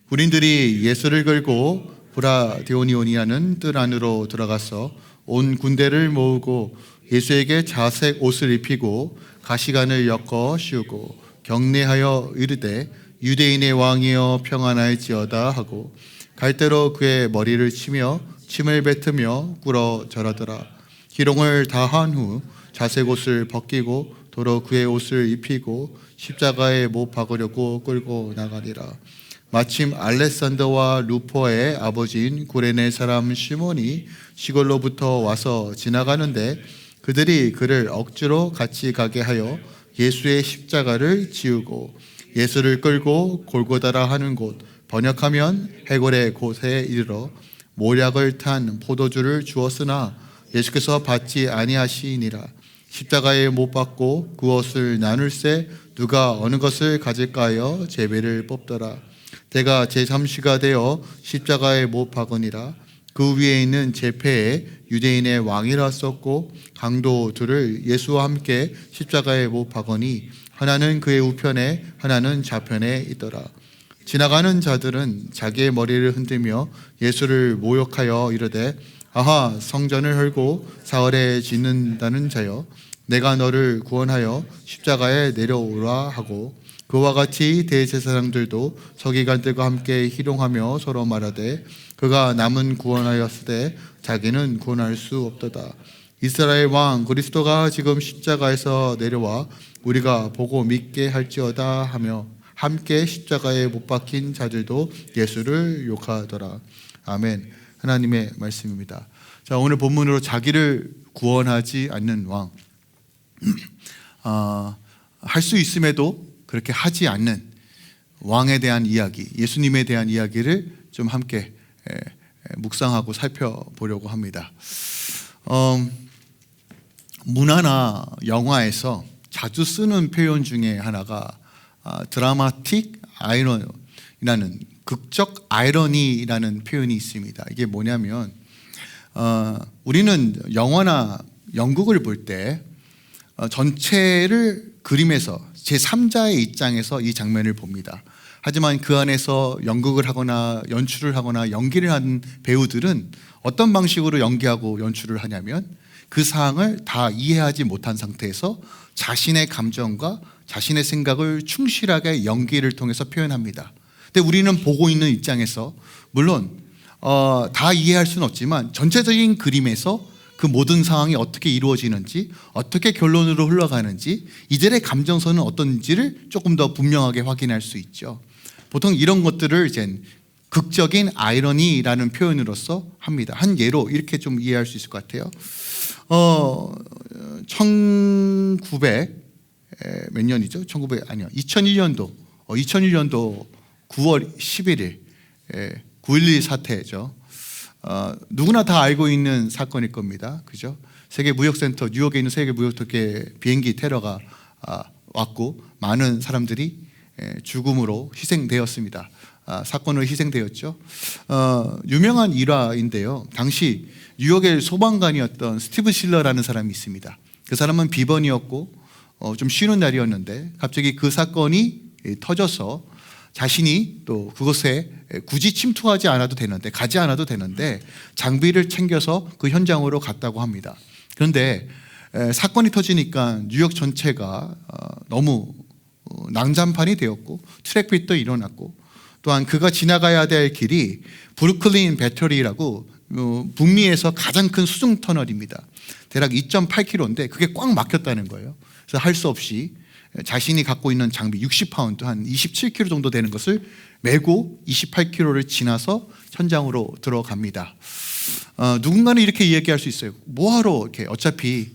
군인들이 예수를 끌고 브라디오니오니아는 뜰 안으로 들어가서 온 군대를 모으고 예수에게 자색 옷을 입히고 가시관을 엮어 씌우고 경례하여 이르되 유대인의 왕이여 평안할지어다 하고 갈대로 그의 머리를 치며 침을 뱉으며 꿇어 절하더라. 기롱을 다 한 후 자색 옷을 벗기고 도로 그의 옷을 입히고 십자가에 못 박으려고 끌고 나가리라. 마침 알렉산더와 루포의 아버지인 구레네 사람 시몬이 시골로부터 와서 지나가는데 그들이 그를 억지로 같이 가게 하여 예수의 십자가를 지우고 예수를 끌고 골고다라 하는 곳, 번역하면 해골의 곳에 이르러 모략을 탄 포도주를 주었으나 예수께서 받지 아니하시니라. 십자가에 못 박고 그 옷을 나눌새 누가 어느 것을 가질까 하여 제비를 뽑더라. 때가 제3시가 되어 십자가에 못 박으니라. 그 위에 있는 제패에 유대인의 왕이라 썼고 강도 둘을 예수와 함께 십자가에 못 박으니 하나는 그의 우편에 하나는 좌편에 있더라. 지나가는 자들은 자기의 머리를 흔들며 예수를 모욕하여 이르되 아하 성전을 헐고 사흘에 짓는다는 자여 내가 너를 구원하여 십자가에 내려오라 하고 그와 같이 대제사장들도 서기관들과 함께 희롱하며 서로 말하되 그가 남은 구원하였으되 자기는 구원할 수 없도다. 이스라엘 왕 그리스도가 지금 십자가에서 내려와 우리가 보고 믿게 할지어다 하며 함께 십자가에 못 박힌 자들도 예수를 욕하더라. 아멘. 하나님의 말씀입니다. 자, 오늘 본문으로 자기를 구원하지 않는 왕, 할 수 있음에도 그렇게 하지 않는 왕에 대한 이야기, 예수님에 대한 이야기를 좀 함께 묵상하고 살펴보려고 합니다. 문화나 영화에서 자주 쓰는 표현 중에 하나가 드라마틱 아이러니라는 극적 아이러니라는 표현이 있습니다. 이게 뭐냐면 우리는 영화나 연극을 볼 때 전체를 그림에서 제3자의 입장에서 이 장면을 봅니다. 하지만 그 안에서 연극을 하거나 연출을 하거나 연기를 하는 배우들은 어떤 방식으로 연기하고 연출을 하냐면 그 사항을 다 이해하지 못한 상태에서 자신의 감정과 자신의 생각을 충실하게 연기를 통해서 표현합니다. 근데 우리는 보고 있는 입장에서 물론 다 이해할 수는 없지만 전체적인 그림에서 그 모든 상황이 어떻게 이루어지는지, 어떻게 결론으로 흘러가는지, 이들의 감정선은 어떤지를 조금 더 분명하게 확인할 수 있죠. 보통 이런 것들을 이제 극적인 아이러니라는 표현으로서 합니다. 한 예로 이렇게 좀 이해할 수 있을 것 같아요. 1900 몇 년이죠? 2001년도 9월 11일 9.11 사태죠. 누구나 다 알고 있는 사건일 겁니다. 그죠? 세계무역센터, 뉴욕에 있는 세계무역센터에 비행기 테러가 왔고 많은 사람들이 죽음으로 희생되었습니다. 사건으로 희생되었죠. 유명한 일화인데요. 당시 뉴욕의 소방관이었던 스티브 실러라는 사람이 있습니다. 그 사람은 비번이었고 좀 쉬는 날이었는데 갑자기 그 사건이 터져서 자신이 또 그곳에 굳이 침투하지 않아도 되는데, 가지 않아도 되는데 장비를 챙겨서 그 현장으로 갔다고 합니다. 그런데 사건이 터지니까 뉴욕 전체가 너무 난장판이 되었고 트래픽도 일어났고, 또한 그가 지나가야 될 길이 브루클린 배터리라고 북미에서 가장 큰 수중 터널입니다. 대략 2.8km인데 그게 꽉 막혔다는 거예요. 그래서 할 수 없이 자신이 갖고 있는 장비 60파운드 한 27kg 정도 되는 것을 메고 28km를 지나서 현장으로 들어갑니다. 누군가는 이렇게 이야기할 수 있어요. 뭐하러 이렇게 어차피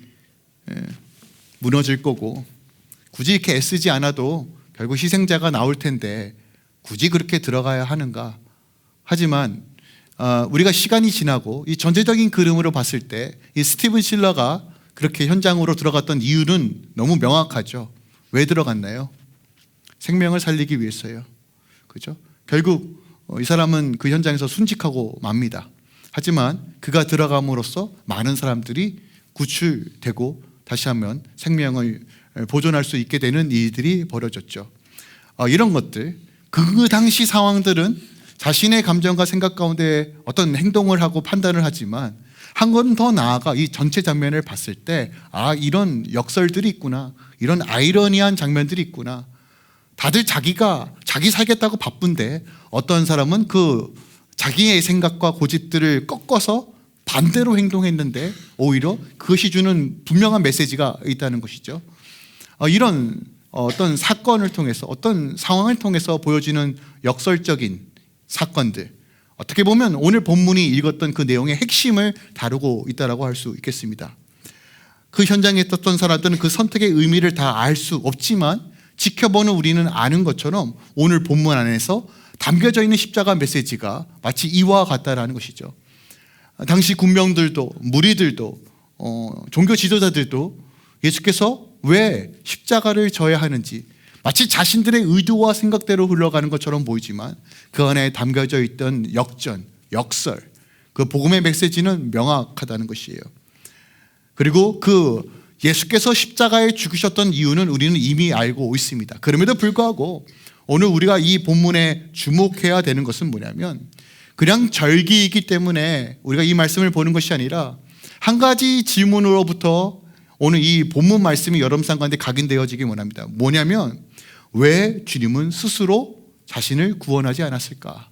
무너질 거고 굳이 이렇게 애쓰지 않아도 결국 희생자가 나올 텐데 굳이 그렇게 들어가야 하는가. 하지만 우리가 시간이 지나고 이 전체적인 그림으로 봤을 때 이 스티븐 실러가 그렇게 현장으로 들어갔던 이유는 너무 명확하죠. 왜 들어갔나요? 생명을 살리기 위해서요. 그죠? 결국 이 사람은 그 현장에서 순직하고 맙니다. 하지만 그가 들어감으로써 많은 사람들이 구출되고 다시 한번 생명을 보존할 수 있게 되는 일들이 벌어졌죠. 이런 것들, 그 당시 상황들은 자신의 감정과 생각 가운데 어떤 행동을 하고 판단을 하지만 한 건 더 나아가 이 전체 장면을 봤을 때 이런 역설들이 있구나, 이런 아이러니한 장면들이 있구나. 다들 자기 살겠다고 바쁜데 어떤 사람은 그 자기의 생각과 고집들을 꺾어서 반대로 행동했는데 오히려 그것이 주는 분명한 메시지가 있다는 것이죠. 이런 어떤 사건을 통해서, 어떤 상황을 통해서 보여지는 역설적인 사건들, 어떻게 보면 오늘 본문이 읽었던 그 내용의 핵심을 다루고 있다고 할 수 있겠습니다. 그 현장에 있었던 사람들은 그 선택의 의미를 다 알 수 없지만 지켜보는 우리는 아는 것처럼 오늘 본문 안에서 담겨져 있는 십자가 메시지가 마치 이와 같다라는 것이죠. 당시 군병들도, 무리들도, 종교 지도자들도 예수께서 왜 십자가를 져야 하는지 마치 자신들의 의도와 생각대로 흘러가는 것처럼 보이지만 그 안에 담겨져 있던 역설, 그 복음의 메시지는 명확하다는 것이에요. 그리고 그 예수께서 십자가에 죽으셨던 이유는 우리는 이미 알고 있습니다. 그럼에도 불구하고 오늘 우리가 이 본문에 주목해야 되는 것은 뭐냐면 그냥 절기이기 때문에 우리가 이 말씀을 보는 것이 아니라 한 가지 질문으로부터 오늘 이 본문 말씀이 여러분 가운데 각인되어지기 원합니다. 뭐냐면 왜 주님은 스스로 자신을 구원하지 않았을까?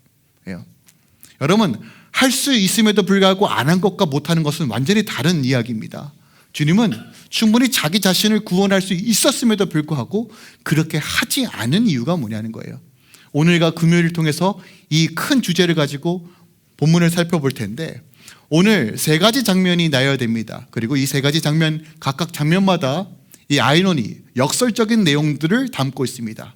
여러분, 할 수 있음에도 불구하고 안 한 것과 못하는 것은 완전히 다른 이야기입니다. 주님은 충분히 자기 자신을 구원할 수 있었음에도 불구하고 그렇게 하지 않은 이유가 뭐냐는 거예요. 오늘과 금요일을 통해서 이 큰 주제를 가지고 본문을 살펴볼 텐데 오늘 세 가지 장면이 나열됩니다. 그리고 이 세 가지 장면, 각각 장면마다 이 아이러니, 역설적인 내용들을 담고 있습니다.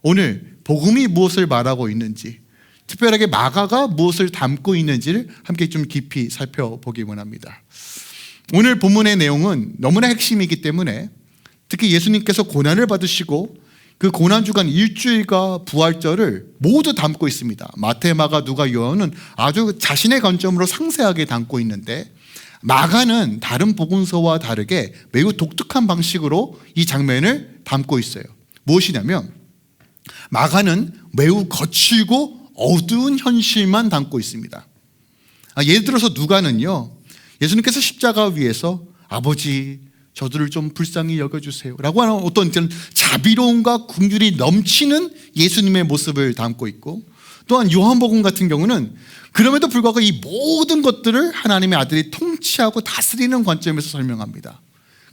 오늘 복음이 무엇을 말하고 있는지, 특별하게 마가가 무엇을 담고 있는지를 함께 좀 깊이 살펴보기 원합니다. 오늘 본문의 내용은 너무나 핵심이기 때문에 특히 예수님께서 고난을 받으시고 그 고난주간 일주일과 부활절을 모두 담고 있습니다. 마태, 마가, 누가, 요한은 아주 자신의 관점으로 상세하게 담고 있는데 마가는 다른 복음서와 다르게 매우 독특한 방식으로 이 장면을 담고 있어요. 무엇이냐면 마가는 매우 거칠고 어두운 현실만 담고 있습니다. 예를 들어서 누가는요, 예수님께서 십자가 위에서 아버지 저들을 좀 불쌍히 여겨주세요 라고 하는 어떤 자비로움과 긍휼이 넘치는 예수님의 모습을 담고 있고, 또한 요한복음 같은 경우는 그럼에도 불구하고 이 모든 것들을 하나님의 아들이 통치하고 다스리는 관점에서 설명합니다.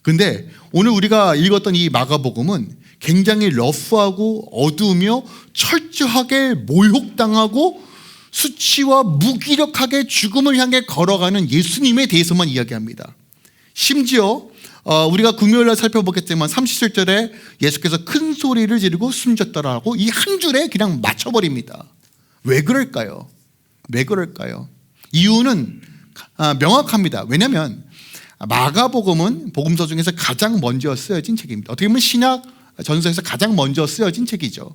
근데 오늘 우리가 읽었던 이 마가복음은 굉장히 러프하고 어두우며 철저하게 모욕당하고 수치와 무기력하게 죽음을 향해 걸어가는 예수님에 대해서만 이야기합니다. 심지어 우리가 금요일날 살펴보겠지만 37절에 예수께서 큰 소리를 지르고 숨졌더라고 이 한 줄에 그냥 맞춰버립니다. 왜 그럴까요? 왜 그럴까요? 이유는 명확합니다. 왜냐하면 마가복음은 복음서 중에서 가장 먼저 쓰여진 책입니다. 어떻게 보면 신약 전서에서 가장 먼저 쓰여진 책이죠.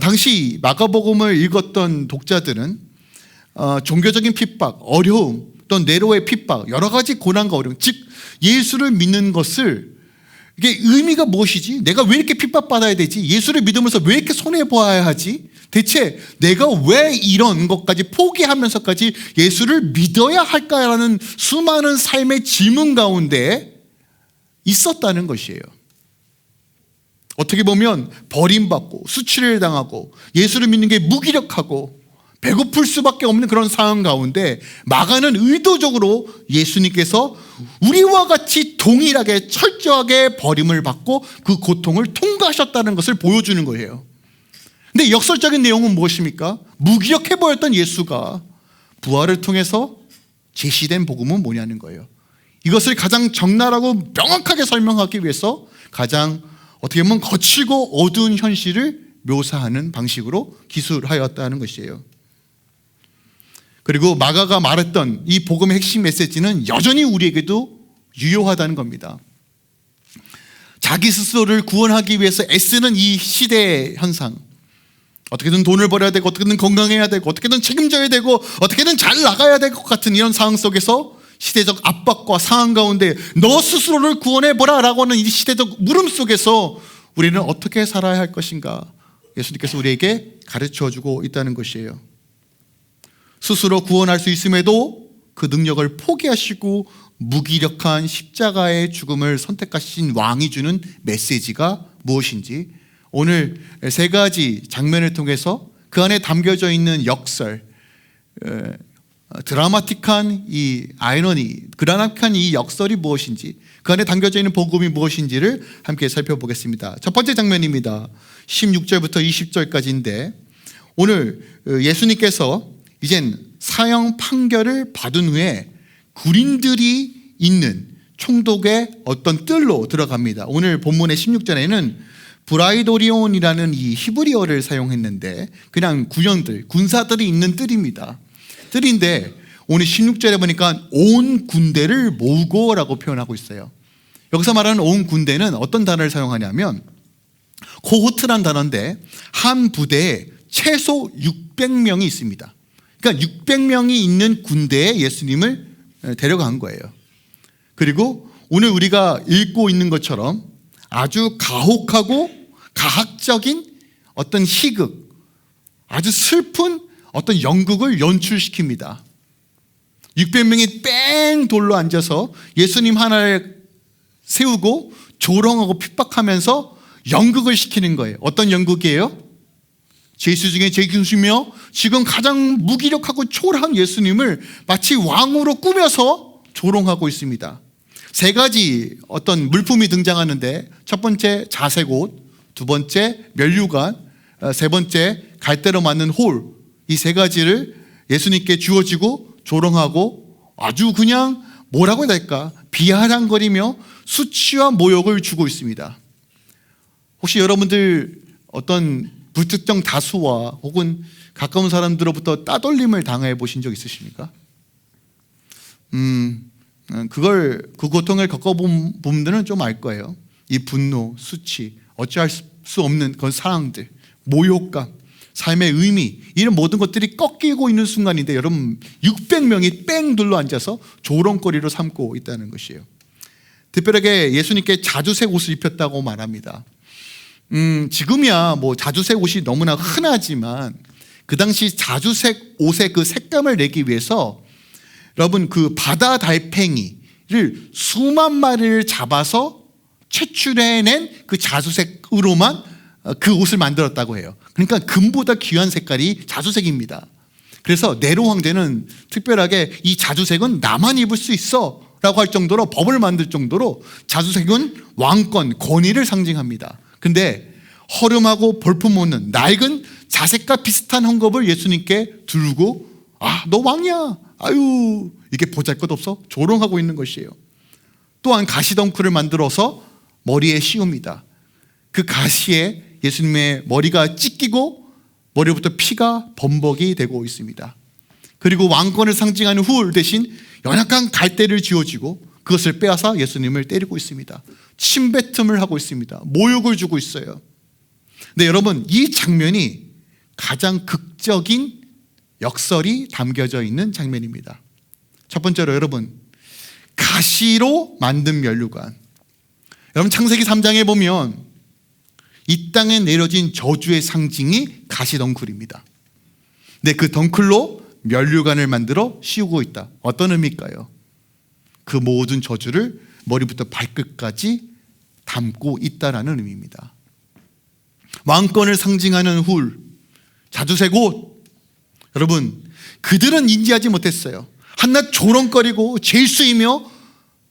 당시 마가복음을 읽었던 독자들은 종교적인 핍박, 어려움, 또 네로의 핍박, 여러 가지 고난과 어려움, 즉 예수를 믿는 것을 이게 의미가 무엇이지? 내가 왜 이렇게 핍박받아야 되지? 예수를 믿으면서 왜 이렇게 손해보아야 하지? 대체 내가 왜 이런 것까지 포기하면서까지 예수를 믿어야 할까라는 수많은 삶의 질문 가운데 있었다는 것이에요. 어떻게 보면 버림받고 수치를 당하고 예수를 믿는 게 무기력하고 배고플 수밖에 없는 그런 상황 가운데 마가는 의도적으로 예수님께서 우리와 같이 동일하게 철저하게 버림을 받고 그 고통을 통과하셨다는 것을 보여주는 거예요. 근데 역설적인 내용은 무엇입니까? 무기력해 보였던 예수가 부활을 통해서 제시된 복음은 뭐냐는 거예요. 이것을 가장 적나라하고 명확하게 설명하기 위해서 가장 어떻게 보면 거칠고 어두운 현실을 묘사하는 방식으로 기술하였다는 것이에요. 그리고 마가가 말했던 이 복음의 핵심 메시지는 여전히 우리에게도 유효하다는 겁니다. 자기 스스로를 구원하기 위해서 애쓰는 이 시대의 현상, 어떻게든 돈을 벌어야 되고 어떻게든 건강해야 되고 어떻게든 책임져야 되고 어떻게든 잘 나가야 될 것 같은 이런 상황 속에서 시대적 압박과 상황 가운데 너 스스로를 구원해보라 라고 하는 이 시대적 물음 속에서 우리는 어떻게 살아야 할 것인가 예수님께서 우리에게 가르쳐주고 있다는 것이에요. 스스로 구원할 수 있음에도 그 능력을 포기하시고 무기력한 십자가의 죽음을 선택하신 왕이 주는 메시지가 무엇인지 오늘 세 가지 장면을 통해서 그 안에 담겨져 있는 역설, 드라마틱한 이 아이러니, 드라마틱한 이 역설이 무엇인지, 그 안에 담겨져 있는 복음이 무엇인지를 함께 살펴보겠습니다. 첫 번째 장면입니다. 16절부터 20절까지인데 오늘 예수님께서 이젠 사형 판결을 받은 후에 군인들이 있는 총독의 어떤 뜰로 들어갑니다. 오늘 본문의 16절에는 브라이도리온이라는 이 히브리어를 사용했는데 그냥 군사들이 있는 뜰입니다. 뜰인데 오늘 16절에 보니까 온 군대를 모으고 라고 표현하고 있어요. 여기서 말하는 온 군대는 어떤 단어를 사용하냐면 코호트란 단어인데 한 부대에 최소 600명이 있습니다. 그러니까 600명이 있는 군대에 예수님을 데려간 거예요. 그리고 오늘 우리가 읽고 있는 것처럼 아주 가혹하고 가학적인 어떤 희극, 아주 슬픈 어떤 연극을 연출시킵니다. 600명이 뺑 돌로 앉아서 예수님 하나를 세우고 조롱하고 핍박하면서 연극을 시키는 거예요. 어떤 연극이에요? 죄수 중에 죄수시며 지금 가장 무기력하고 초라한 예수님을 마치 왕으로 꾸며서 조롱하고 있습니다. 세 가지 어떤 물품이 등장하는데 첫 번째 자색옷, 두 번째 면류관, 세 번째 갈대로 만든 홀, 이 세 가지를 예수님께 주어지고 조롱하고 아주 그냥 뭐라고 해야 될까? 비아냥거리며 수치와 모욕을 주고 있습니다. 혹시 여러분들 어떤 불특정 다수와 혹은 가까운 사람들로부터 따돌림을 당해 보신 적 있으십니까? 그 고통을 겪어본 분들은 좀 알 거예요. 이 분노, 수치, 어찌할 수 없는 그런 상황들, 모욕감, 삶의 의미, 이런 모든 것들이 꺾이고 있는 순간인데 여러분 600명이 뺑 둘러 앉아서 조롱거리로 삼고 있다는 것이에요. 특별하게 예수님께 자주색 옷을 입혔다고 말합니다. 지금이야 뭐 자주색 옷이 너무나 흔하지만 그 당시 자주색 옷의 그 색감을 내기 위해서 여러분 그 바다 달팽이를 수만 마리를 잡아서 채출해낸 그 자주색으로만 그 옷을 만들었다고 해요. 그러니까 금보다 귀한 색깔이 자주색입니다. 그래서 네로 황제는 특별하게 이 자주색은 나만 입을 수 있어 라고 할 정도로 법을 만들 정도로 자주색은 왕권, 권위를 상징합니다. 근데 허름하고 볼품없는 낡은 자색과 비슷한 헝겊을 예수님께 들고 너 왕이야, 아유 이게 보잘것없어 조롱하고 있는 것이에요. 또한 가시덩쿨을 만들어서 머리에 씌웁니다. 그 가시에 예수님의 머리가 찢기고 머리부터 피가 범벅이 되고 있습니다. 그리고 왕권을 상징하는 훌 대신 연약한 갈대를 쥐어쥐고 그것을 빼앗아 예수님을 때리고 있습니다. 침뱉음을 하고 있습니다. 모욕을 주고 있어요. 근데 여러분 이 장면이 가장 극적인 역설이 담겨져 있는 장면입니다. 첫 번째로 여러분 가시로 만든 면류관. 여러분 창세기 3장에 보면 이 땅에 내려진 저주의 상징이 가시덩쿨입니다. 근데 그 덩쿨로 면류관을 만들어 씌우고 있다. 어떤 의미일까요? 그 모든 저주를 머리부터 발끝까지 담고 있다라는 의미입니다. 왕권을 상징하는 훌, 자주색 옷. 여러분 그들은 인지하지 못했어요. 한낱 조롱거리고 죄수이며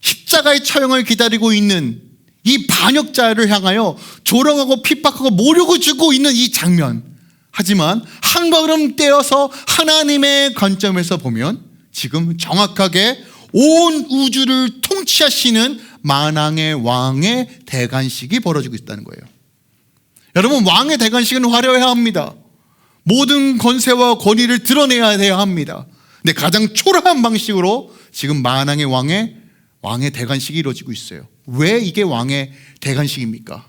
십자가의 처형을 기다리고 있는 이 반역자를 향하여 조롱하고 핍박하고 모욕을 주고 있는 이 장면. 하지만 한 걸음 떼어서 하나님의 관점에서 보면 지금 정확하게 온 우주를 통치하시는 만왕의 왕의 대관식이 벌어지고 있다는 거예요. 여러분 왕의 대관식은 화려해야 합니다. 모든 권세와 권위를 드러내야 해야 합니다. 근데 가장 초라한 방식으로 지금 만왕의 왕의 대관식이 이루어지고 있어요. 왜 이게 왕의 대관식입니까?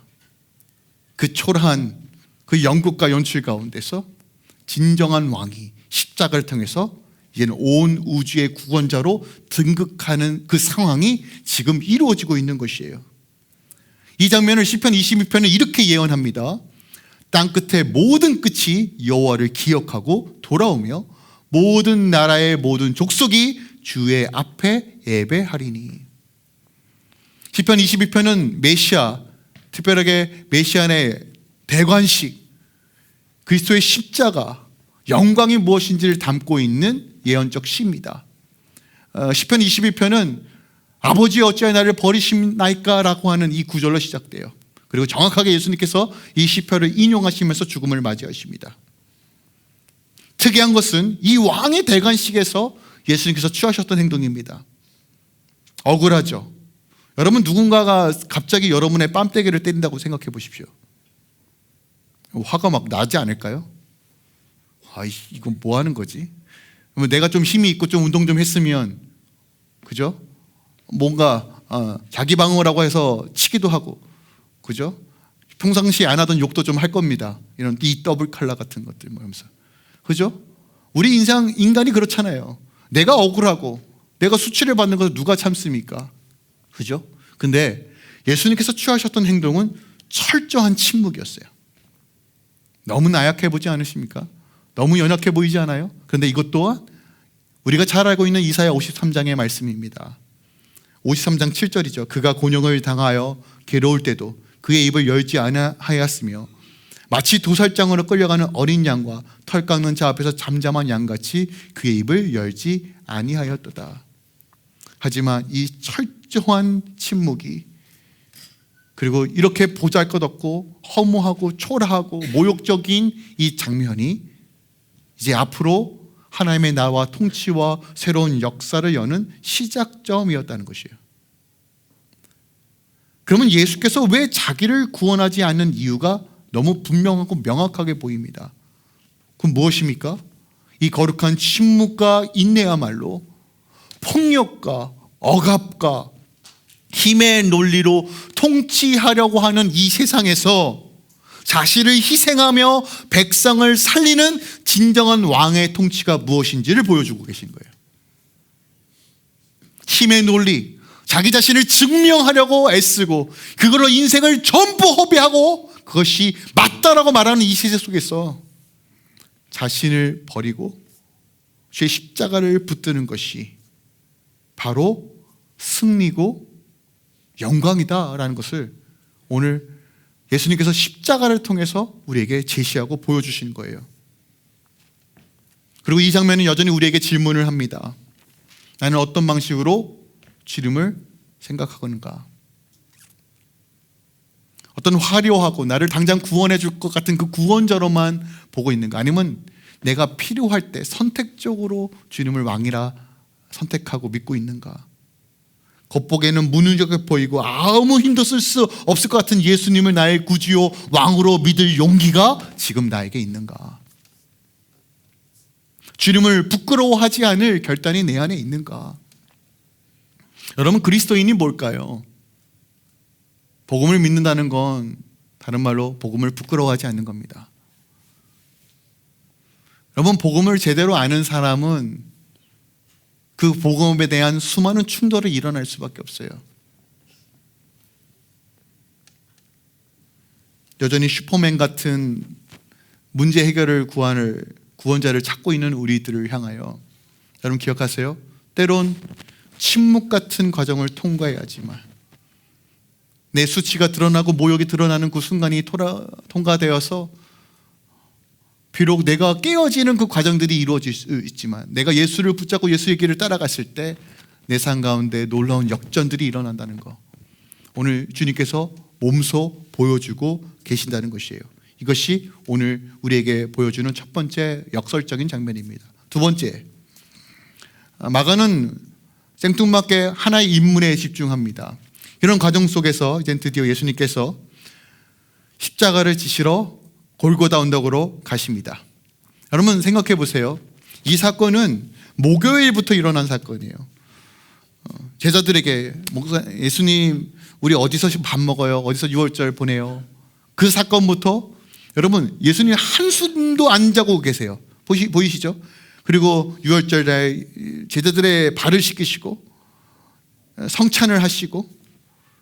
그 초라한 그 연극과 연출 가운데서 진정한 왕이 십자가를 통해서 이제는 온 우주의 구원자로 등극하는 그 상황이 지금 이루어지고 있는 것이에요. 이 장면을 시편 22편은 이렇게 예언합니다. 땅끝의 모든 끝이 여호와를 기억하고 돌아오며 모든 나라의 모든 족속이 주의 앞에 예배하리니. 시편 22편은 메시아, 특별하게 메시아의 대관식, 그리스도의 십자가, 영광이 무엇인지를 담고 있는 예언적 시입니다. 시편 22편은 아버지 어찌하여 나를 버리시나이까 라고 하는 이 구절로 시작돼요. 그리고 정확하게 예수님께서 이 시편을 인용하시면서 죽음을 맞이하십니다. 특이한 것은 이 왕의 대관식에서 예수님께서 취하셨던 행동입니다. 억울하죠. 여러분, 누군가가 갑자기 여러분의 뺨때기를 때린다고 생각해 보십시오. 화가 막 나지 않을까요? 이건 뭐 하는 거지? 내가 좀 힘이 있고 좀 운동 좀 했으면, 그죠? 뭔가 자기 방어라고 해서 치기도 하고, 그죠? 평상시에 안 하던 욕도 좀 할 겁니다. 이런 이 더블 칼라 같은 것들 뭐면서, 그죠? 우리 인간이 그렇잖아요. 내가 억울하고 내가 수치를 받는 것을 누가 참습니까? 그죠? 근데 예수님께서 취하셨던 행동은 철저한 침묵이었어요. 너무 나약해 보지 않으십니까? 너무 연약해 보이지 않아요? 그런데 이것 또한 우리가 잘 알고 있는 이사야 53장의 말씀입니다. 53장 7절이죠. 그가 곤욕을 당하여 괴로울 때도 그의 입을 열지 아니하였으며 마치 도살장으로 끌려가는 어린 양과 털 깎는 자 앞에서 잠잠한 양같이 그의 입을 열지 아니하였도다. 하지만 이 철저한 침묵이, 그리고 이렇게 보잘것없고 허무하고 초라하고 모욕적인 이 장면이 이제 앞으로 하나님의 나와 통치와 새로운 역사를 여는 시작점이었다는 것이에요. 그러면 예수께서 왜 자기를 구원하지 않는 이유가 너무 분명하고 명확하게 보입니다. 그럼 무엇입니까? 이 거룩한 침묵과 인내야말로 폭력과 억압과 힘의 논리로 통치하려고 하는 이 세상에서 자신을 희생하며 백성을 살리는 진정한 왕의 통치가 무엇인지를 보여주고 계신 거예요. 힘의 논리, 자기 자신을 증명하려고 애쓰고 그걸로 인생을 전부 허비하고 그것이 맞다라고 말하는 이 세상 속에서 자신을 버리고 주의 십자가를 붙드는 것이 바로 승리고 영광이다라는 것을 오늘 예수님께서 십자가를 통해서 우리에게 제시하고 보여주신 거예요. 그리고 이 장면은 여전히 우리에게 질문을 합니다. 나는 어떤 방식으로 주님을 생각하는가? 어떤 화려하고 나를 당장 구원해 줄 것 같은 그 구원자로만 보고 있는가? 아니면 내가 필요할 때 선택적으로 주님을 왕이라 선택하고 믿고 있는가? 겉보기에는 무능력해 보이고 아무 힘도 쓸 수 없을 것 같은 예수님을 나의 구주요 왕으로 믿을 용기가 지금 나에게 있는가? 주님을 부끄러워하지 않을 결단이 내 안에 있는가? 여러분, 그리스도인이 뭘까요? 복음을 믿는다는 건 다른 말로 복음을 부끄러워하지 않는 겁니다. 여러분, 복음을 제대로 아는 사람은 그 복음에 대한 수많은 충돌이 일어날 수밖에 없어요. 여전히 슈퍼맨 같은 문제 해결을 구하는 구원자를 찾고 있는 우리들을 향하여 여러분 기억하세요? 때론 침묵 같은 과정을 통과해야지만 내 수치가 드러나고 모욕이 드러나는 그 순간이 통과되어서 비록 내가 깨어지는 그 과정들이 이루어질 수 있지만 내가 예수를 붙잡고 예수의 길을 따라갔을 때 내 삶 가운데 놀라운 역전들이 일어난다는 거, 오늘 주님께서 몸소 보여주고 계신다는 것이에요. 이것이 오늘 우리에게 보여주는 첫 번째 역설적인 장면입니다. 두 번째, 마가는 생뚱맞게 하나의 인물에 집중합니다. 이런 과정 속에서 이제 드디어 예수님께서 십자가를 지시러 골고다 언덕으로 가십니다. 여러분 생각해 보세요. 이 사건은 목요일부터 일어난 사건이에요. 제자들에게 예수님 우리 어디서 밥 먹어요? 어디서 유월절 보내요? 그 사건부터 여러분 예수님 한숨도 안 자고 계세요. 보이시죠? 그리고 유월절 날 제자들의 발을 씻기시고 성찬을 하시고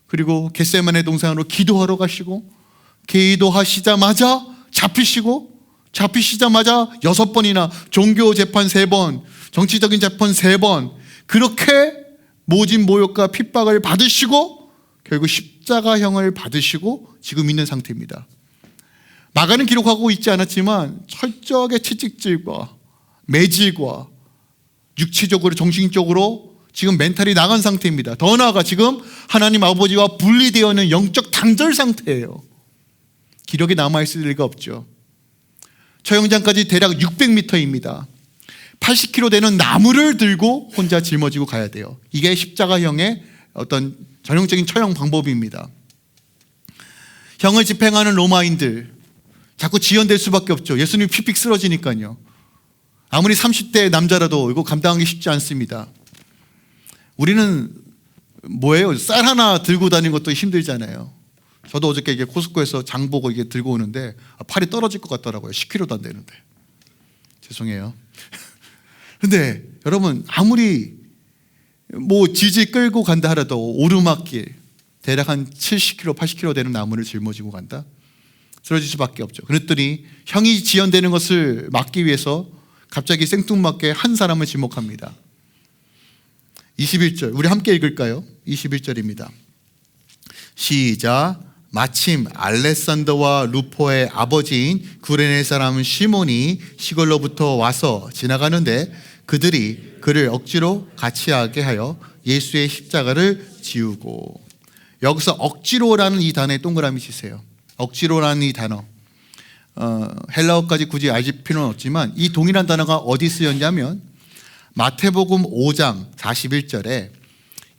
그리고 겟세마네 동산으로 기도하러 가시고 기도하시자마자 잡히시고 잡히시자마자 6번이나 종교 재판 3번, 정치적인 재판 3번, 그렇게 모진 모욕과 핍박을 받으시고 결국 십자가형을 받으시고 지금 있는 상태입니다. 마가는 기록하고 있지 않았지만 철저하게 채찍질과 매질과 육체적으로 정신적으로 지금 멘탈이 나간 상태입니다. 더 나아가 지금 하나님 아버지와 분리되어 있는 영적 단절 상태예요. 기력이 남아있을 리가 없죠. 처형장까지 대략 600m입니다. 80kg 되는 나무를 들고 혼자 짊어지고 가야 돼요. 이게 십자가형의 어떤 전형적인 처형 방법입니다. 형을 집행하는 로마인들 자꾸 지연될 수밖에 없죠. 예수님이 픽픽 쓰러지니까요. 아무리 30대 남자라도 이거 감당하기 쉽지 않습니다. 우리는 뭐예요? 쌀 하나 들고 다니는 것도 힘들잖아요. 저도 어저께 이게 코스코에서 장 보고 이게 들고 오는데 팔이 떨어질 것 같더라고요. 10kg도 안 되는데. 죄송해요. 근데 여러분 아무리 뭐 질질 끌고 간다 하더라도 오르막길 대략 한 70kg, 80kg 되는 나무를 짊어지고 간다? 쓰러질 수밖에 없죠. 그랬더니 형이 지연되는 것을 막기 위해서 갑자기 생뚱맞게 한 사람을 지목합니다. 21절 우리 함께 읽을까요? 21절입니다. 시작. 마침 알렉산더와 루포의 아버지인 구레네 사람 시몬이 시골로부터 와서 지나가는데 그들이 그를 억지로 같이 하게 하여 예수의 십자가를 지우고. 여기서 억지로라는 이 단어에 동그라미 치세요. 억지로라는 이 단어 헬라어까지 굳이 알 필요는 없지만 이 동일한 단어가 어디 쓰였냐면 마태복음 5장 41절에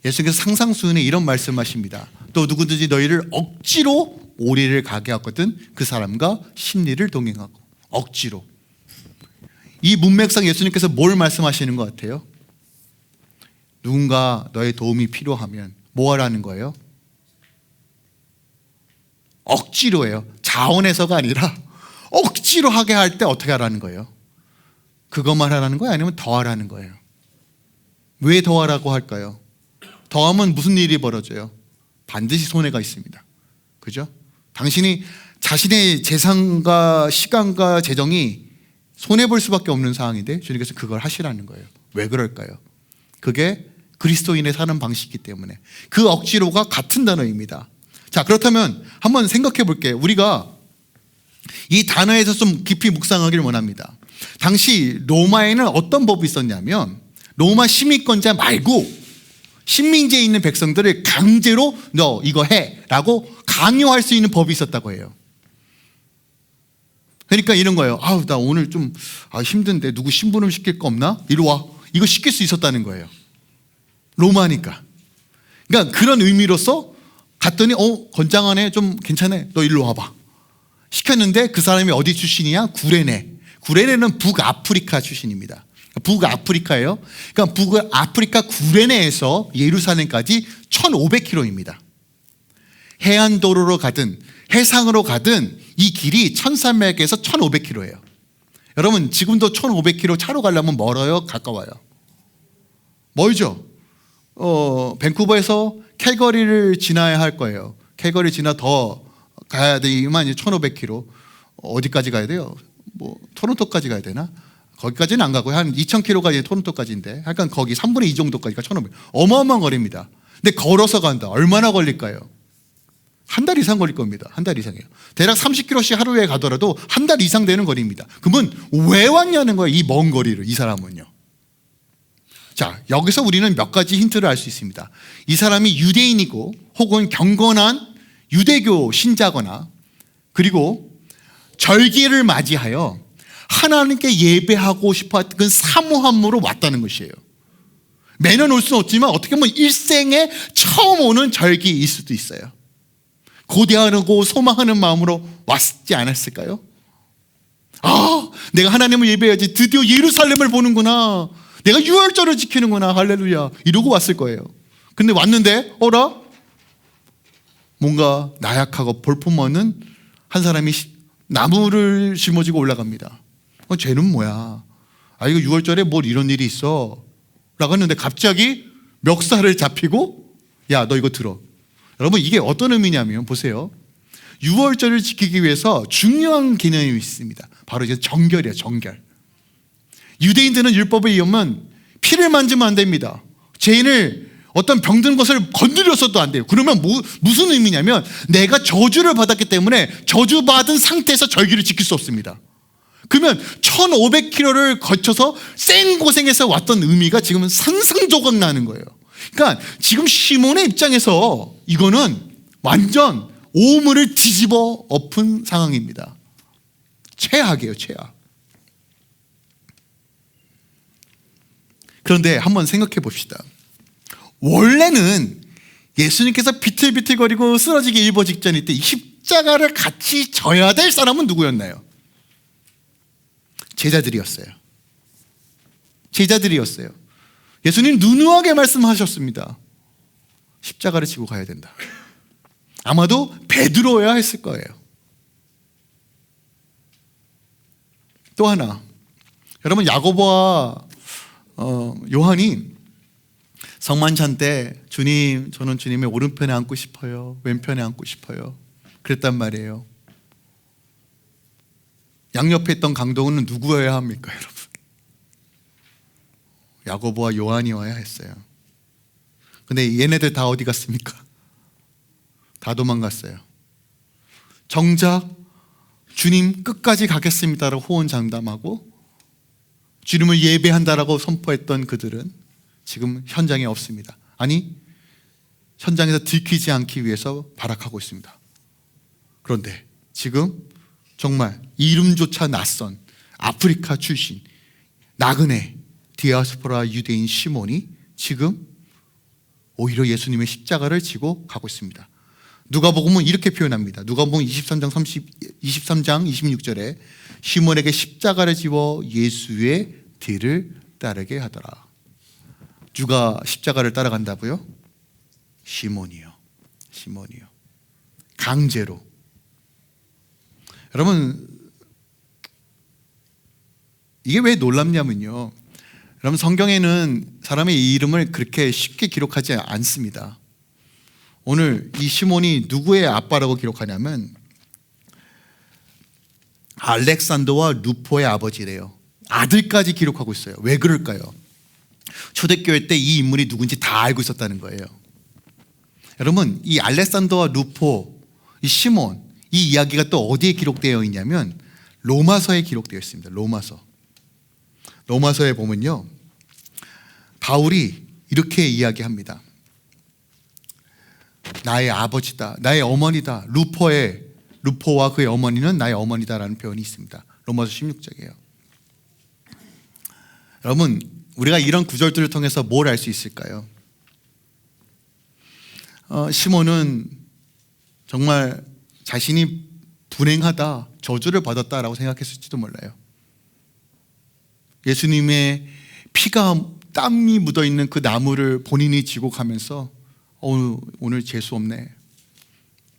예수님께서 상상수훈에 이런 말씀하십니다. 또 누구든지 너희를 억지로 오리를 가게 하거든 그 사람과 심리를 동행하고. 억지로. 이 문맥상 예수님께서 뭘 말씀하시는 것 같아요? 누군가 너의 도움이 필요하면 뭐 하라는 거예요? 억지로예요. 자원해서가 아니라 억지로 하게 할 때 어떻게 하라는 거예요? 그것만 하라는 거예요? 아니면 더 하라는 거예요? 왜 더 하라고 할까요? 더하면 무슨 일이 벌어져요? 반드시 손해가 있습니다. 그죠? 당신이 자신의 재산과 시간과 재정이 손해볼 수밖에 없는 상황인데 주님께서 그걸 하시라는 거예요. 왜 그럴까요? 그게 그리스도인의 사는 방식이기 때문에. 그 억지로가 같은 단어입니다. 자, 그렇다면 한번 생각해 볼게요. 우리가 이 단어에서 좀 깊이 묵상하기를 원합니다. 당시 로마에는 어떤 법이 있었냐면 로마 시민권자 말고 식민지에 있는 백성들을 강제로 너 이거 해 라고 강요할 수 있는 법이 있었다고 해요. 그러니까 이런 거예요. 아우 나 오늘 좀 힘든데 누구 심부름 시킬 거 없나? 이리 와. 이거 시킬 수 있었다는 거예요. 로마니까. 그러니까 그런 의미로서 갔더니 건장하네 좀 괜찮아 너 일로 와봐 시켰는데 그 사람이 어디 출신이야? 구레네. 구레네는 북아프리카 출신입니다. 북아프리카예요. 그러니까 북아프리카 구레네에서 예루살렘까지 1500km입니다. 해안도로로 가든 해상으로 가든 이 길이 1300에서 1500km예요. 여러분 지금도 1500km 차로 가려면 멀어요? 가까워요? 멀죠? 밴쿠버에서 캘거리를 지나야 할 거예요. 캘거리 지나 더 가야 되지만 1500km 어디까지 가야 돼요? 뭐 토론토까지 가야 되나? 거기까지는 안 가고요. 한 2000km가 토론토까지인데 약간 거기 3분의 2 정도까지가 1500. 어마어마한 거리입니다. 근데 걸어서 간다. 얼마나 걸릴까요? 한 달 이상 걸릴 겁니다. 한 달 이상이에요. 대략 30km씩 하루에 가더라도 한 달 이상 되는 거리입니다. 그러면 왜 왔냐는 거예요. 이 먼 거리를. 이 사람은요. 자, 여기서 우리는 몇 가지 힌트를 알 수 있습니다. 이 사람이 유대인이고 혹은 경건한 유대교 신자거나 그리고 절기를 맞이하여 하나님께 예배하고 싶었던 그 사모함으로 왔다는 것이에요. 매년 올 수는 없지만 어떻게 보면 일생에 처음 오는 절기일 수도 있어요. 고대하고 소망하는 마음으로 왔지 않았을까요? 내가 하나님을 예배해야지 드디어 예루살렘을 보는구나. 내가 유월절을 지키는구나. 할렐루야. 이러고 왔을 거예요. 근데 왔는데 어라? 뭔가 나약하고 볼품없는 한 사람이 나무를 짊어지고 올라갑니다. 쟤는 뭐야? 이거 6월절에 뭘 이런 일이 있어? 라고 했는데 갑자기 멱살을 잡히고 야, 너 이거 들어. 여러분 이게 어떤 의미냐면 보세요. 6월절을 지키기 위해서 중요한 개념이 있습니다. 바로 이제 정결이에요. 정결. 유대인들은 율법에 의하면 피를 만지면 안 됩니다. 죄인을 어떤 병든 것을 건드려서도 안 돼요. 그러면 무슨 의미냐면 내가 저주를 받았기 때문에 저주받은 상태에서 절기를 지킬 수 없습니다. 그러면 1500km를 거쳐서 생고생해서 왔던 의미가 지금은 산상조각 나는 거예요. 그러니까 지금 시몬의 입장에서 이거는 완전 오물을 뒤집어 엎은 상황입니다. 최악이에요, 최악. 그런데 한번 생각해 봅시다. 원래는 예수님께서 비틀비틀거리고 쓰러지기 일보 직전일 때 이 십자가를 같이 져야 될 사람은 누구였나요? 제자들이었어요. 제자들이었어요. 예수님 누누하게 말씀하셨습니다. 십자가를 지고 가야 된다. 아마도 베드로여야 했을 거예요. 또 하나, 여러분 야고보와 요한이 성만찬 때 주님, 저는 주님의 오른편에 앉고 싶어요, 왼편에 앉고 싶어요 그랬단 말이에요. 양옆에 있던 강도는 누구여야 합니까, 여러분? 야고보와 요한이어야 했어요. 근데 얘네들 다 어디 갔습니까? 다 도망갔어요. 정작 주님 끝까지 가겠습니다라고 호언장담하고 주님을 예배한다라고 선포했던 그들은 지금 현장에 없습니다. 아니, 현장에서 들키지 않기 위해서 발악하고 있습니다. 그런데 지금 정말 이름조차 낯선 아프리카 출신 나그네 디아스포라 유대인 시몬이 지금 오히려 예수님의 십자가를 지고 가고 있습니다. 누가복음은 이렇게 표현합니다. 누가복음 23장 26절에 시몬에게 십자가를 지워 예수의 뒤를 따르게 하더라. 누가 십자가를 따라간다고요? 시몬이요. 시몬이요. 강제로. 여러분, 이게 왜 놀랍냐면요, 여러분 성경에는 사람의 이름을 그렇게 쉽게 기록하지 않습니다. 오늘 이 시몬이 누구의 아빠라고 기록하냐면 알렉산더와 루포의 아버지래요. 아들까지 기록하고 있어요. 왜 그럴까요? 초대교회 때 이 인물이 누군지 다 알고 있었다는 거예요. 여러분, 이 알렉산더와 루포, 이 시몬, 이 이야기가 또 어디에 기록되어 있냐면 로마서에 기록되어 있습니다. 로마서에 보면요, 바울이 이렇게 이야기합니다. 나의 아버지다, 나의 어머니다. 루포와 그의 어머니는 나의 어머니다라는 표현이 있습니다. 로마서 16장이에요. 여러분, 우리가 이런 구절들을 통해서 뭘 알 수 있을까요? 시몬은 정말 자신이 불행하다, 저주를 받았다라고 생각했을지도 몰라요. 예수님의 피가 땀이 묻어있는 그 나무를 본인이 지고 가면서 오늘 재수 없네,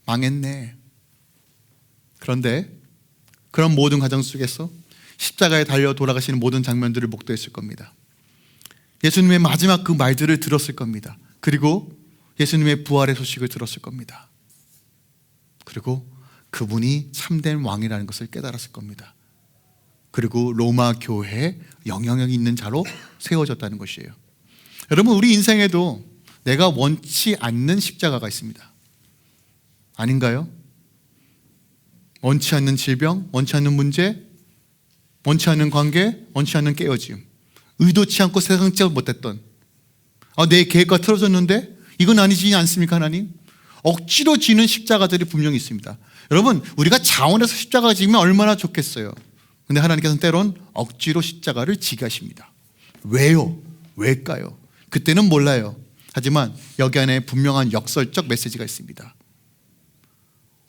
망했네. 그런데 그런 모든 과정 속에서 십자가에 달려 돌아가시는 모든 장면들을 목도했을 겁니다. 예수님의 마지막 그 말들을 들었을 겁니다. 그리고 예수님의 부활의 소식을 들었을 겁니다. 그리고 그분이 참된 왕이라는 것을 깨달았을 겁니다. 그리고 로마 교회에 영향력 있는 자로 세워졌다는 것이에요. 여러분, 우리 인생에도 내가 원치 않는 십자가가 있습니다. 아닌가요? 원치 않는 질병, 원치 않는 문제, 원치 않는 관계, 원치 않는 깨어짐, 의도치 않고 생각지 못했던 내 계획과 틀어졌는데 이건 아니지 않습니까, 하나님? 억지로 지는 십자가들이 분명히 있습니다. 여러분, 우리가 자원해서 십자가 지면 얼마나 좋겠어요. 근데 하나님께서는 때론 억지로 십자가를 지게 하십니다. 왜요? 왜일까요? 그때는 몰라요. 하지만 여기 안에 분명한 역설적 메시지가 있습니다.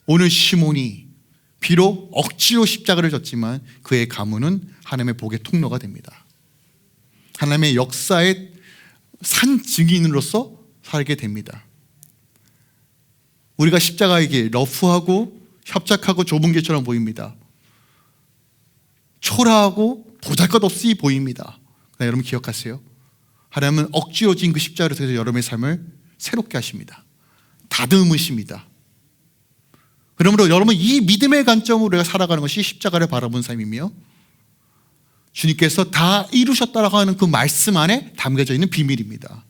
오늘 시몬이 비록 억지로 십자가를 졌지만 그의 가문은 하나님의 복의 통로가 됩니다. 하나님의 역사의 산 증인으로서 살게 됩니다. 우리가 십자가에게 러프하고 협착하고 좁은 길처럼 보입니다. 초라하고 보잘것없이 보입니다. 그러나 여러분 기억하세요. 하나님은 억지로 진 그 십자가를 통해서 여러분의 삶을 새롭게 하십니다. 다듬으십니다. 그러므로 여러분, 이 믿음의 관점으로 우리가 살아가는 것이 십자가를 바라본 삶이며 주님께서 다 이루셨다라고 하는 그 말씀 안에 담겨져 있는 비밀입니다.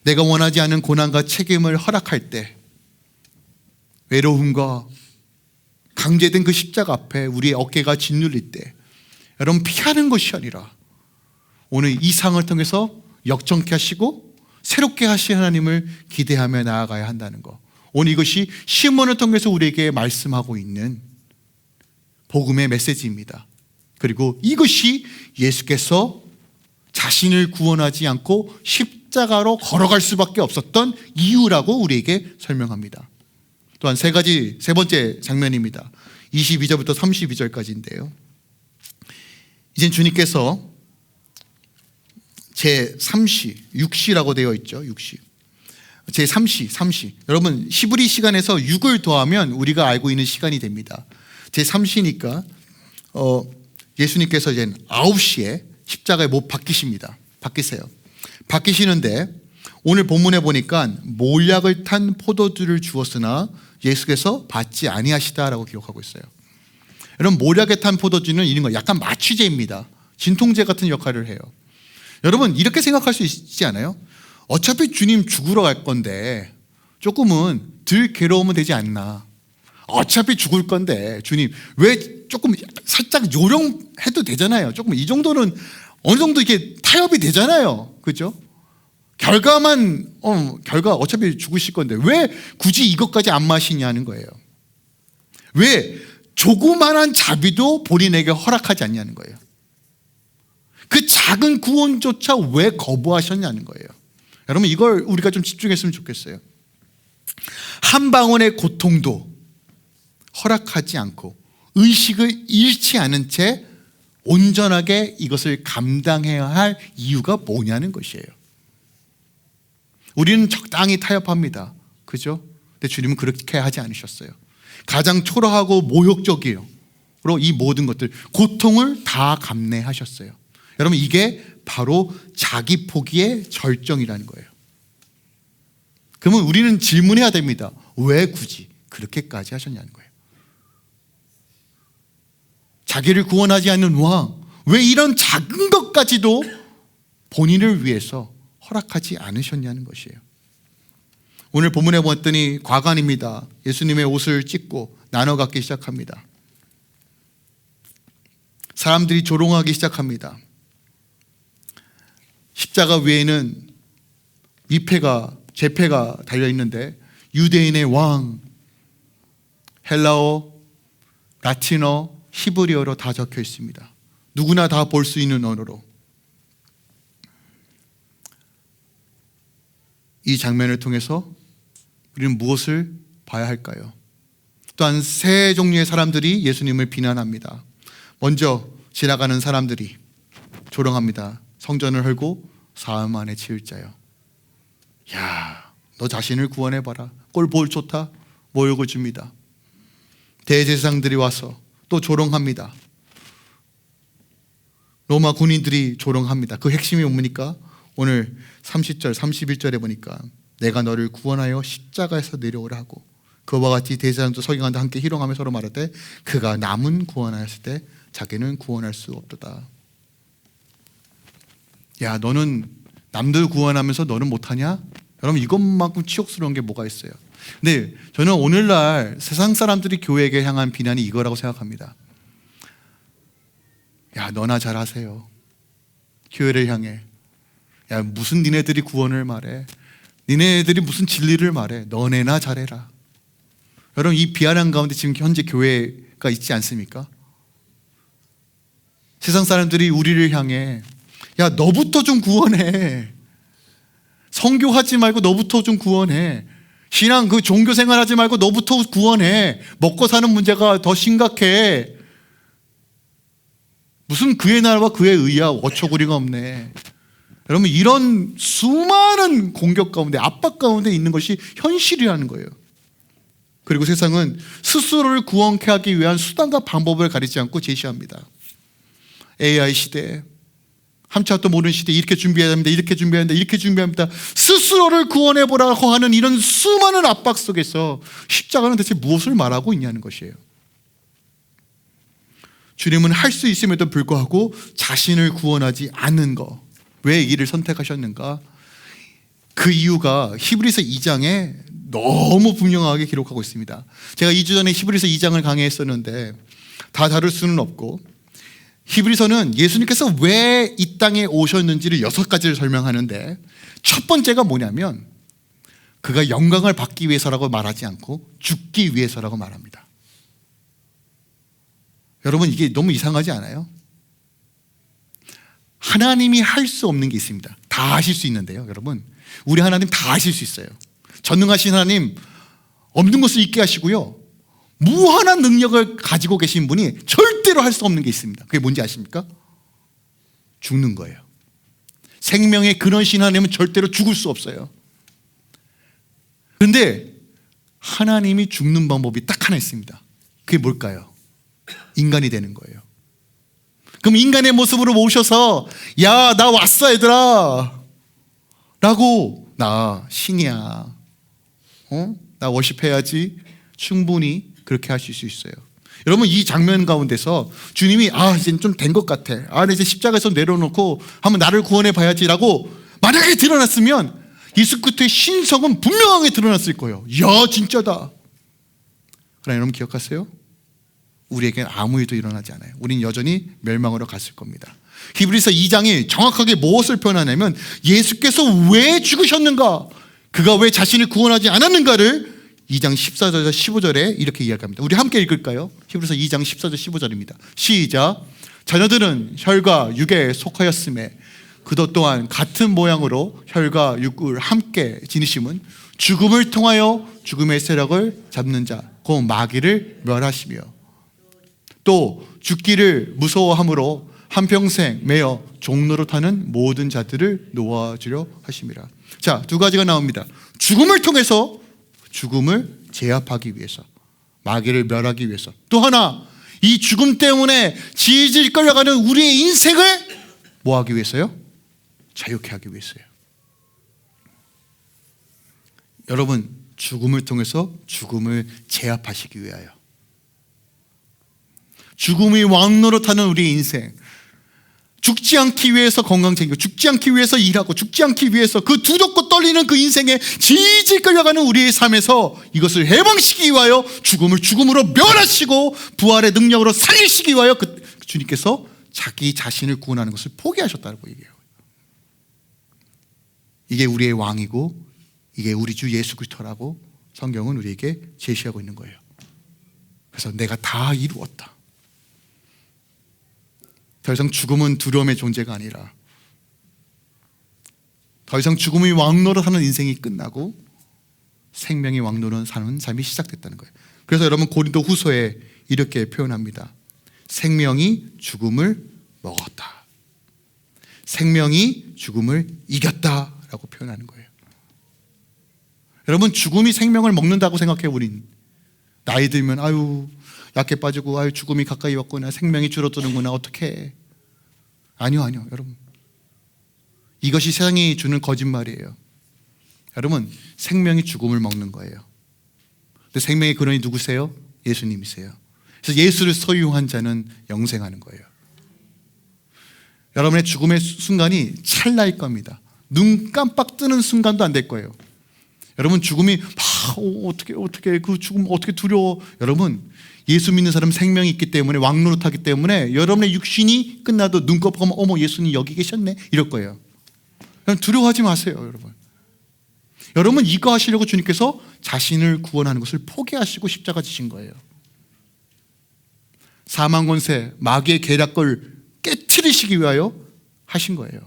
내가 원하지 않은 고난과 책임을 허락할 때, 외로움과 강제된 그 십자가 앞에 우리의 어깨가 짓눌릴 때 여러분, 피하는 것이 아니라 오늘 이 상을 통해서 역정케 하시고 새롭게 하신 하나님을 기대하며 나아가야 한다는 것, 오늘 이것이 시몬을 통해서 우리에게 말씀하고 있는 복음의 메시지입니다. 그리고 이것이 예수께서 자신을 구원하지 않고 십자가로 걸어갈 수밖에 없었던 이유라고 우리에게 설명합니다. 또한 세 번째 장면입니다. 22절부터 32절까지인데요. 이젠 주님께서 제3시, 6시라고 되어 있죠. 6시. 제3시. 여러분, 히브리 시간에서 6을 더하면 우리가 알고 있는 시간이 됩니다. 제3시니까 예수님께서 이제 9시에 십자가에 못 박히세요. 박히시는데 오늘 본문에 보니까 몰약을 탄 포도주를 주었으나 예수께서 받지 아니하시다라고 기록하고 있어요. 여러분, 몰약에 탄 포도주는 이런 거 약간 마취제입니다. 진통제 같은 역할을 해요. 여러분, 이렇게 생각할 수 있지 않아요? 어차피 주님 죽으러 갈 건데 조금은 덜 괴로우면 되지 않나. 어차피 죽을 건데 주님 왜 조금 살짝 요령해도 되잖아요. 조금 이 정도는 어느 정도 이게 타협이 되잖아요. 그렇죠? 결과 어차피 죽으실 건데 왜 굳이 이것까지 안 마시냐는 거예요. 왜 조그만한 자비도 본인에게 허락하지 않냐는 거예요. 그 작은 구원조차 왜 거부하셨냐는 거예요. 여러분, 이걸 우리가 좀 집중했으면 좋겠어요. 한 방울의 고통도 허락하지 않고 의식을 잃지 않은 채 온전하게 이것을 감당해야 할 이유가 뭐냐는 것이에요. 우리는 적당히 타협합니다. 그죠? 근데 주님은 그렇게 하지 않으셨어요. 가장 초라하고 모욕적이에요. 그리고 이 모든 것들, 고통을 다 감내하셨어요. 여러분, 이게 바로 자기 포기의 절정이라는 거예요. 그러면 우리는 질문해야 됩니다. 왜 굳이 그렇게까지 하셨냐는 거예요. 자기를 구원하지 않는 왕, 왜 이런 작은 것까지도 본인을 위해서 허락하지 않으셨냐는 것이에요. 오늘 본문에 보았더니 과관입니다. 예수님의 옷을 찢고 나눠 갖기 시작합니다. 사람들이 조롱하기 시작합니다. 십자가 위에는 제패가 달려있는데 유대인의 왕, 헬라어, 라틴어, 히브리어로 다 적혀 있습니다. 누구나 다 볼 수 있는 언어로. 이 장면을 통해서 우리는 무엇을 봐야 할까요? 또한 세 종류의 사람들이 예수님을 비난합니다. 먼저 지나가는 사람들이 조롱합니다. 성전을 헐고 사흘 만에 지을 자여. 야, 너 자신을 구원해봐라. 꼴 볼 좋다. 모욕을 줍니다. 대제사장들이 와서 또 조롱합니다. 로마 군인들이 조롱합니다. 그 핵심이 뭡니까? 오늘 30절, 31절에 보니까 내가 너를 구원하여 십자가에서 내려오라 하고, 그와 같이 대제사장도 서기관도 함께 희롱하며 서로 말하되 그가 남은 구원하였을 때 자기는 구원할 수 없도다. 야, 너는 남들 구원하면서 너는 못하냐? 여러분, 이것만큼 치욕스러운 게 뭐가 있어요? 근데 저는 오늘날 세상 사람들이 교회에게 향한 비난이 이거라고 생각합니다. 야, 너나 잘하세요. 교회를 향해. 야, 무슨 니네들이 구원을 말해. 니네들이 무슨 진리를 말해. 너네나 잘해라. 여러분, 이 비아냥 가운데 지금 현재 교회가 있지 않습니까? 세상 사람들이 우리를 향해 야, 너부터 좀 구원해. 선교하지 말고 너부터 좀 구원해. 신앙 그 종교 생활하지 말고 너부터 구원해. 먹고 사는 문제가 더 심각해. 무슨 그의 나라와 그의 의야 어처구니가 없네. 여러분, 이런 수많은 공격 가운데, 압박 가운데 있는 것이 현실이라는 거예요. 그리고 세상은 스스로를 구원케 하기 위한 수단과 방법을 가리지 않고 제시합니다. AI 시대, 함차도 모르는 시대에 이렇게 준비해야 합니다. 이렇게 준비해야 합니다. 이렇게 준비합니다. 스스로를 구원해보라고 하는 이런 수많은 압박 속에서 십자가는 대체 무엇을 말하고 있냐는 것이에요. 주님은 할 수 있음에도 불구하고 자신을 구원하지 않는 것, 왜 이를 선택하셨는가? 그 이유가 히브리서 2장에 너무 분명하게 기록하고 있습니다. 제가 2주 전에 히브리서 2장을 강의했었는데 다 다룰 수는 없고, 히브리서는 예수님께서 왜 이 땅에 오셨는지를 6가지를 설명하는데, 첫 번째가 뭐냐면 그가 영광을 받기 위해서라고 말하지 않고 죽기 위해서라고 말합니다. 여러분, 이게 너무 이상하지 않아요? 하나님이 할 수 없는 게 있습니다. 다 하실 수 있는데요, 여러분, 우리 하나님 다 하실 수 있어요. 전능하신 하나님, 없는 것을 있게 하시고요, 무한한 능력을 가지고 계신 분이 절대로 할 수 없는 게 있습니다. 그게 뭔지 아십니까? 죽는 거예요. 생명의 근원신 하나님은 절대로 죽을 수 없어요. 그런데 하나님이 죽는 방법이 딱 하나 있습니다. 그게 뭘까요? 인간이 되는 거예요. 그럼 인간의 모습으로 모셔서, 야, 나 왔어 얘들아 라고, 나 신이야, 나 워십해야지, 충분히 그렇게 하실 수 있어요. 여러분, 이 장면 가운데서 주님이 이제 좀 된 것 같아, 이제 십자가에서 내려놓고 한번 나를 구원해 봐야지 라고 만약에 드러났으면 예수 그리스도의 신성은 분명하게 드러났을 거예요. 야, 진짜다. 그러나 여러분 기억하세요? 우리에겐 아무 일도 일어나지 않아요. 우린 여전히 멸망으로 갔을 겁니다. 히브리서 2장이 정확하게 무엇을 표현하냐면 예수께서 왜 죽으셨는가, 그가 왜 자신을 구원하지 않았는가를 2장 14절에서 15절에 이렇게 이야기합니다. 우리 함께 읽을까요? 히브리서 2장 14절 15절입니다. 시작. 자녀들은 혈과 육에 속하였음에 그도 또한 같은 모양으로 혈과 육을 함께 지니심은 죽음을 통하여 죽음의 세력을 잡는 자 곧 마귀를 멸하시며 또 죽기를 무서워함으로 한평생 매여 종노릇하는 모든 자들을 놓아주려 하심이라. 자, 두 가지가 나옵니다. 죽음을 통해서 죽음을 제압하기 위해서, 마귀를 멸하기 위해서, 또 하나 이 죽음 때문에 질질 끌려가는 우리의 인생을 뭐 하기 위해서요? 자유케 하기 위해서요. 여러분, 죽음을 통해서 죽음을 제압하시기 위하여, 죽음이 왕노릇하는 우리의 인생, 죽지 않기 위해서 건강 챙기고, 죽지 않기 위해서 일하고, 죽지 않기 위해서 그 두렵고 떨리는 그 인생에 질질 끌려가는 우리의 삶에서 이것을 해방시키기 위하여 죽음을 죽음으로 멸하시고 부활의 능력으로 살리시기 위하여 그 주님께서 자기 자신을 구원하는 것을 포기하셨다고 얘기해요. 이게 우리의 왕이고 이게 우리 주 예수 그리스도라고 성경은 우리에게 제시하고 있는 거예요. 그래서 내가 다 이루었다. 더 이상 죽음은 두려움의 존재가 아니라, 더 이상 죽음이 왕노릇하는 인생이 끝나고 생명이 왕노릇 사는 삶이 시작됐다는 거예요. 그래서 여러분, 고린도 후서에 이렇게 표현합니다. 생명이 죽음을 먹었다, 생명이 죽음을 이겼다라고 표현하는 거예요. 여러분, 죽음이 생명을 먹는다고 생각해요. 우린 나이 들면 약해 빠지고 죽음이 가까이 왔구나, 생명이 줄어드는구나, 어떡해. 아니요, 여러분, 이것이 세상이 주는 거짓말이에요. 여러분, 생명이 죽음을 먹는 거예요. 근데 생명의 근원이 누구세요? 예수님이세요. 그래서 예수를 소유한 자는 영생하는 거예요. 여러분의 죽음의 순간이 찰나일 겁니다. 눈 깜빡 뜨는 순간도 안 될 거예요. 여러분, 죽음이 어떻게 그 죽음 어떻게 두려워. 여러분, 예수 믿는 사람 생명이 있기 때문에, 왕노릇하기 때문에 여러분의 육신이 끝나도 눈 깜빡하면 어머, 예수님 여기 계셨네 이럴 거예요. 두려워하지 마세요. 여러분, 이거 하시려고 주님께서 자신을 구원하는 것을 포기하시고 십자가 지신 거예요. 사망 권세, 마귀의 계략을 깨트리시기 위하여 하신 거예요.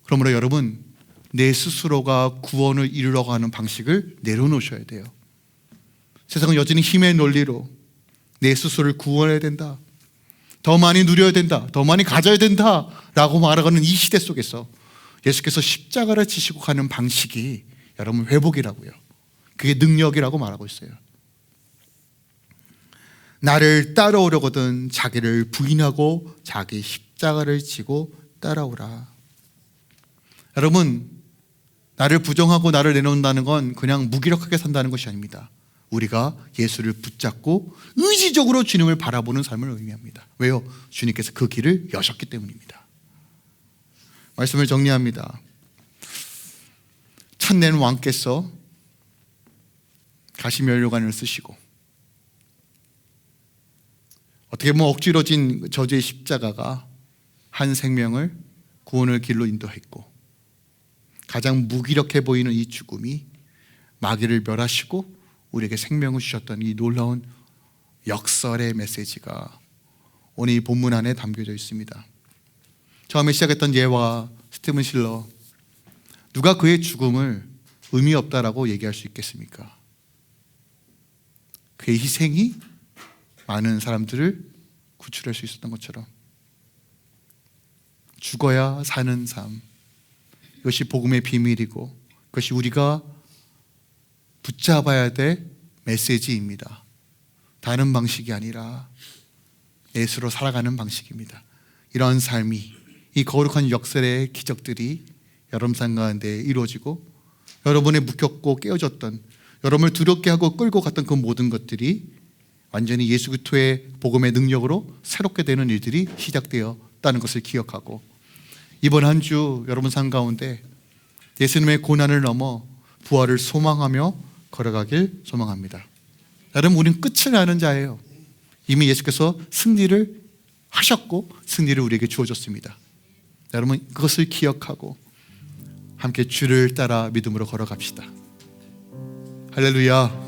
그러므로 여러분, 내 스스로가 구원을 이루려고 하는 방식을 내려놓으셔야 돼요. 세상은 여전히 힘의 논리로 내 스스로를 구원해야 된다, 더 많이 누려야 된다, 더 많이 가져야 된다 라고 말하는 이 시대 속에서 예수께서 십자가를 지시고 가는 방식이 여러분 회복이라고요. 그게 능력이라고 말하고 있어요. 나를 따라오려거든 자기를 부인하고 자기 십자가를 지고 따라오라. 여러분, 나를 부정하고 나를 내놓는다는 건 그냥 무기력하게 산다는 것이 아닙니다. 우리가 예수를 붙잡고 의지적으로 주님을 바라보는 삶을 의미합니다. 왜요? 주님께서 그 길을 여셨기 때문입니다. 말씀을 정리합니다. 천낸 왕께서 가시면류관을 쓰시고 어떻게 보면 억지로 진 저주의 십자가가 한 생명을 구원의 길로 인도했고, 가장 무기력해 보이는 이 죽음이 마귀를 멸하시고 우리에게 생명을 주셨던 이 놀라운 역설의 메시지가 오늘 이 본문 안에 담겨져 있습니다. 처음에 시작했던 예와 스티븐 실러, 누가 그의 죽음을 의미 없다라고 얘기할 수 있겠습니까? 그의 희생이 많은 사람들을 구출할 수 있었던 것처럼 죽어야 사는 삶, 이것이 복음의 비밀이고 그것이 우리가 붙잡아야 될 메시지입니다. 다른 방식이 아니라 예수로 살아가는 방식입니다. 이런 삶이, 이 거룩한 역설의 기적들이 여러분 삶 가운데 이루어지고 여러분의 묶였고 깨어졌던, 여러분을 두렵게 하고 끌고 갔던 그 모든 것들이 완전히 예수 그리스도의 복음의 능력으로 새롭게 되는 일들이 시작되었다는 것을 기억하고, 이번 한 주 여러분 삶 가운데 예수님의 고난을 넘어 부활을 소망하며 걸어가길 소망합니다. 여러분, 우리는 끝을 아는 자예요. 이미 예수께서 승리를 하셨고 승리를 우리에게 주어줬습니다. 여러분, 그것을 기억하고 함께 주를 따라 믿음으로 걸어갑시다. 할렐루야.